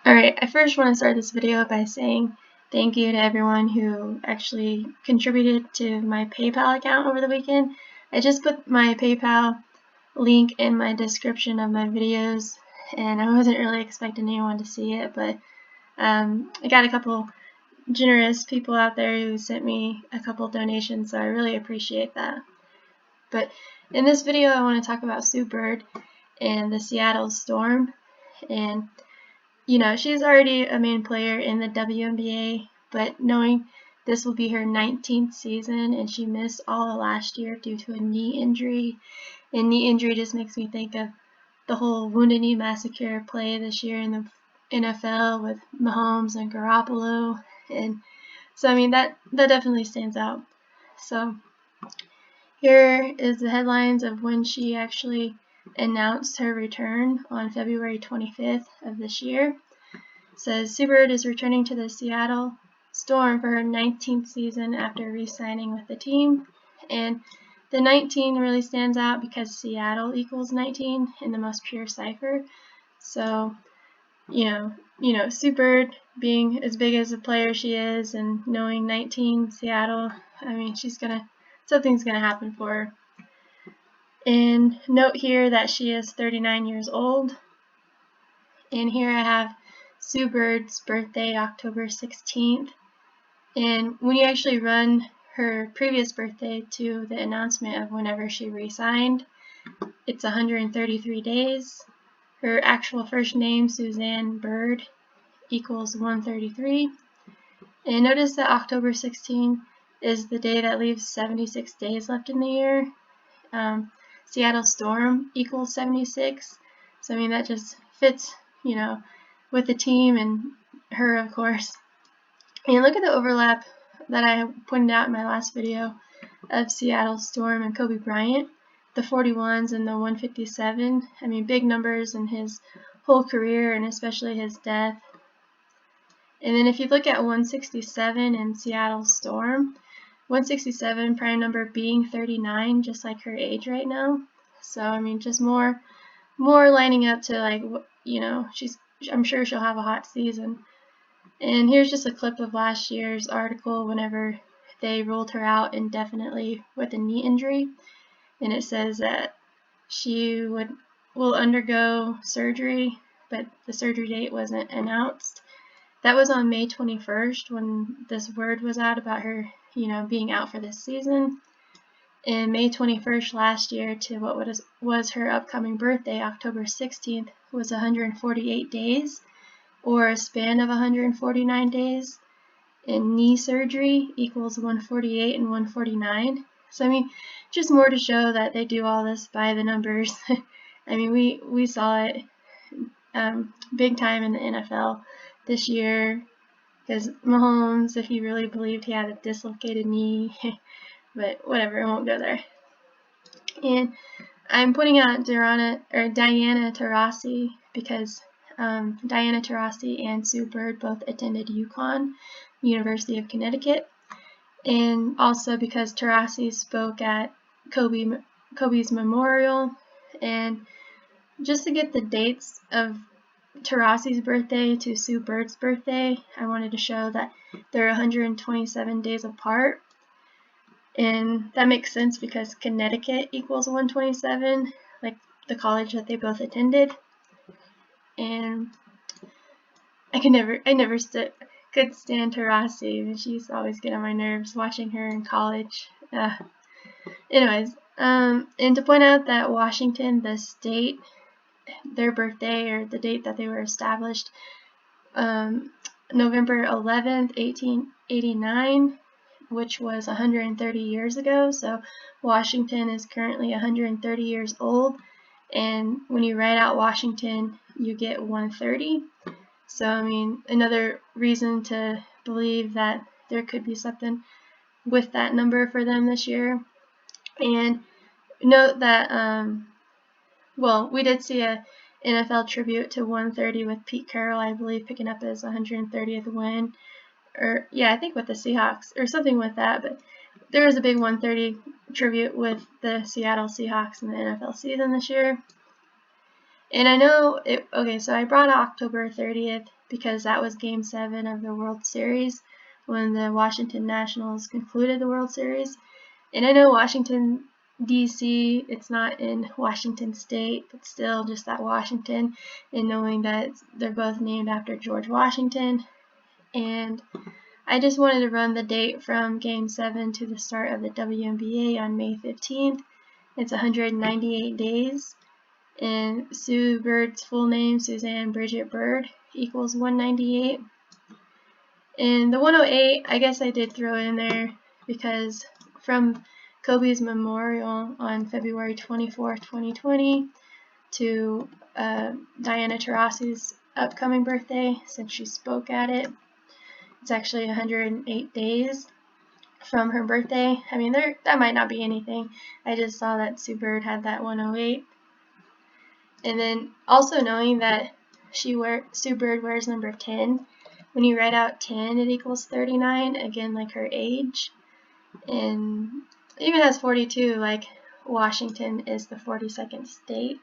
Alright, I first want to start this video by saying thank you to everyone who actually contributed to my PayPal account over the weekend. I just put my PayPal link in my description of my videos, and I wasn't really expecting anyone to see it, but I got a couple generous people out there who sent me a couple donations, so I really appreciate that. But in this video, I want to talk about Sue Bird and the Seattle Storm. And you know, she's already a main player in the WNBA, but knowing this will be her 19th season and she missed all of last year due to a knee injury, and knee injury just makes me think of the whole Wounded Knee Massacre play this year in the NFL with Mahomes and Garoppolo, and so I mean that definitely stands out. So here is the headlines of when she actually announced her return on February 25th of this year. It says Sue Bird is returning to the Seattle Storm for her 19th season after re-signing with the team. And the 19 really stands out because Seattle equals 19 in the most pure cipher. So, you know, Sue Bird being as big as a player she is and knowing 19 Seattle, I mean, something's gonna happen for her. And note here that she is 39 years old. And here I have Sue Bird's birthday, October 16th. And when you actually run her previous birthday to the announcement of whenever she re-signed, it's 133 days. Her actual first name, Suzanne Bird, equals 133. And notice that October 16 is the day that leaves 76 days left in the year. Seattle Storm equals 76. So I mean that just fits, you know, with the team and her, of course. And look at the overlap that I pointed out in my last video of Seattle Storm and Kobe Bryant, the 41s and the 157. I mean, big numbers in his whole career and especially his death. And then if you look at 167 and Seattle Storm, 167 prime number being 39, just like her age right now. So I mean, just more lining up to, like, you know, I'm sure she'll have a hot season. And here's just a clip of last year's article whenever they ruled her out indefinitely with a knee injury, and it says that she will undergo surgery, but the surgery date wasn't announced. That was on May 21st when this word was out about her, you know, being out for this season. And May 21st last year to what was her upcoming birthday, October 16th, was 148 days, or a span of 149 days. And knee surgery equals 148 and 149. So I mean, just more to show that they do all this by the numbers. I mean, we saw it big time in the NFL this year, because Mahomes, if he really believed he had a dislocated knee, but whatever, I won't go there. And I'm pointing out Diana Taurasi because Diana Taurasi and Sue Bird both attended UConn, University of Connecticut, and also because Taurasi spoke at Kobe's memorial. And just to get the dates of Taurasi's birthday to Sue Bird's birthday, I wanted to show that they're 127 days apart. And that makes sense because Connecticut equals 127, like the college that they both attended. And I never could stand Taurasi. She's always getting on my nerves watching her in college. Anyways, and to point out that Washington, the state, their birthday, or the date that they were established, November 11th, 1889, which was 130 years ago. So Washington is currently 130 years old, and when you write out Washington, you get 130. So I mean, another reason to believe that there could be something with that number for them this year. And note that well, we did see a NFL tribute to 130 with Pete Carroll, I believe, picking up his 130th win, or yeah, I think with the Seahawks or something with that. But there was a big 130 tribute with the Seattle Seahawks in the NFL season this year. And I know it. Okay, so I brought October 30th because that was Game 7 of the World Series when the Washington Nationals concluded the World Series. And I know Washington, D.C., it's not in Washington State, but still just that Washington, and knowing that they're both named after George Washington. And I just wanted to run the date from Game 7 to the start of the WNBA on May 15th. It's 198 days. And Sue Bird's full name, Suzanne Bridget Bird, equals 198. And the 108, I guess I did throw it in there because from Kobe's memorial on February 24, 2020 to Diana Taurasi's upcoming birthday, since she spoke at it, it's actually 108 days from her birthday. I mean, that might not be anything. I just saw that Sue Bird had that 108. And then also knowing that Sue Bird wears number 10. When you write out 10, it equals 39, again, like her age. And it even has 42, like Washington is the 42nd state.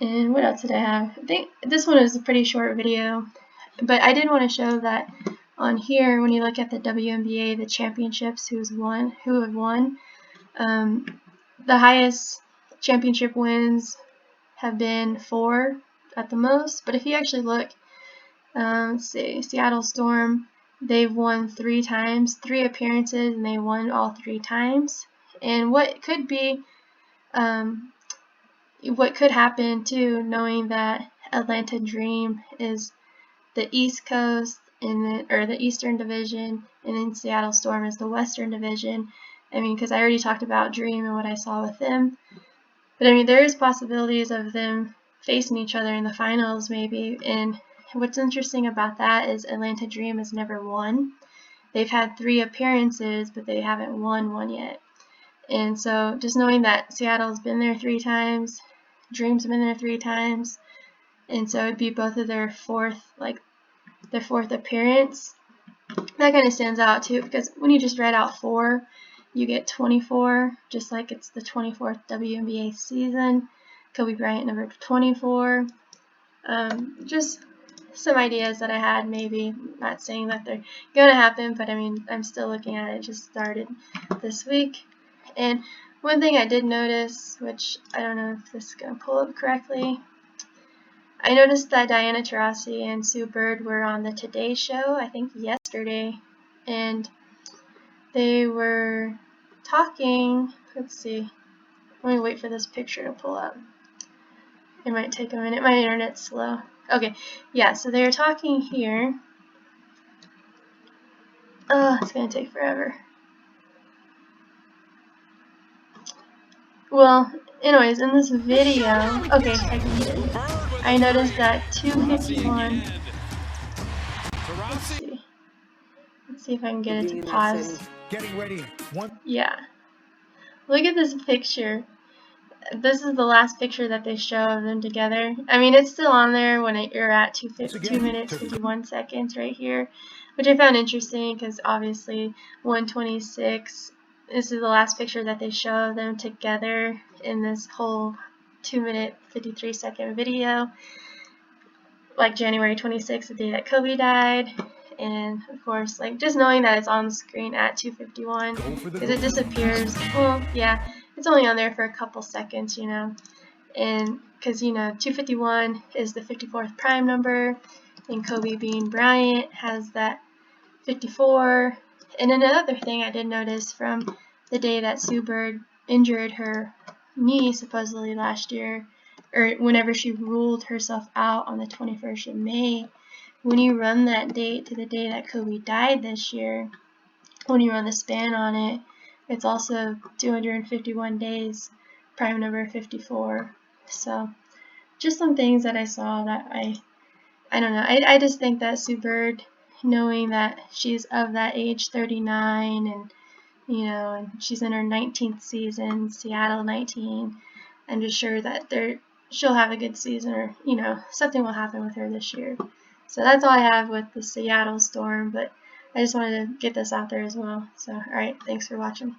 And what else did I have? I think this one is a pretty short video, but I did want to show that on here, when you look at the WNBA, the championships, who have won, the highest championship wins have been 4 at the most. But if you actually look, let's see, Seattle Storm, they've won 3 times, 3 appearances, and they won all 3 times. And what could be, what could happen too, knowing that Atlanta Dream is the East Coast or the Eastern Division, and then Seattle Storm is the Western Division. I mean, because I already talked about Dream and what I saw with them. But I mean, there is possibilities of them facing each other in the finals maybe. And what's interesting about that is Atlanta Dream has never won. They've had 3 appearances, but they haven't won one yet. And so just knowing that Seattle's been there 3 times, Dream's been there 3 times, and so it'd be both of their fourth appearance. That kind of stands out too, because when you just write out 4, you get 24, just like it's the 24th WNBA season. Kobe Bryant, number 24. Just some ideas that I had, maybe. Not saying that they're going to happen, but I mean, I'm still looking at it. It just started this week. And one thing I did notice, which I don't know if this is going to pull up correctly, I noticed that Diana Taurasi and Sue Bird were on the Today Show, I think yesterday, and they were talking. Let's see. Let me wait for this picture to pull up. It might take a minute. My internet's slow. Okay, yeah, so they were talking here. Oh, it's going to take forever. Well, anyways, in this video, okay, I can get it. I noticed that 251. Let's see if I can get it to pause. Getting ready. Yeah. Look at this picture. This is the last picture that they show of them together. I mean, it's still on there when you're at 2 minutes 51 seconds right here, which I found interesting because obviously 126. This is the last picture that they show of them together in this whole 2-minute 53-second video. Like January 26th, the day that Kobe died. And of course, like just knowing that it's on the screen at 2:51 because it disappears. Well, yeah, it's only on there for a couple seconds, you know. And because, you know, 2:51 is the 54th prime number, and Kobe being Bryant has that 54. And then another thing I did notice from the day that Sue Bird injured her knee supposedly last year, or whenever she ruled herself out on the 21st of May, when you run that date to the day that Kobe died this year, when you run the span on it, it's also 251 days, prime number 54. So just some things that I saw that I don't know. I just think that Sue Bird, knowing that she's of that age, 39, and you know, and she's in her 19th season, Seattle 19, I'm just sure that she'll have a good season, or you know, something will happen with her this year. So that's all I have with the Seattle Storm, but I just wanted to get this out there as well. So, alright, thanks for watching.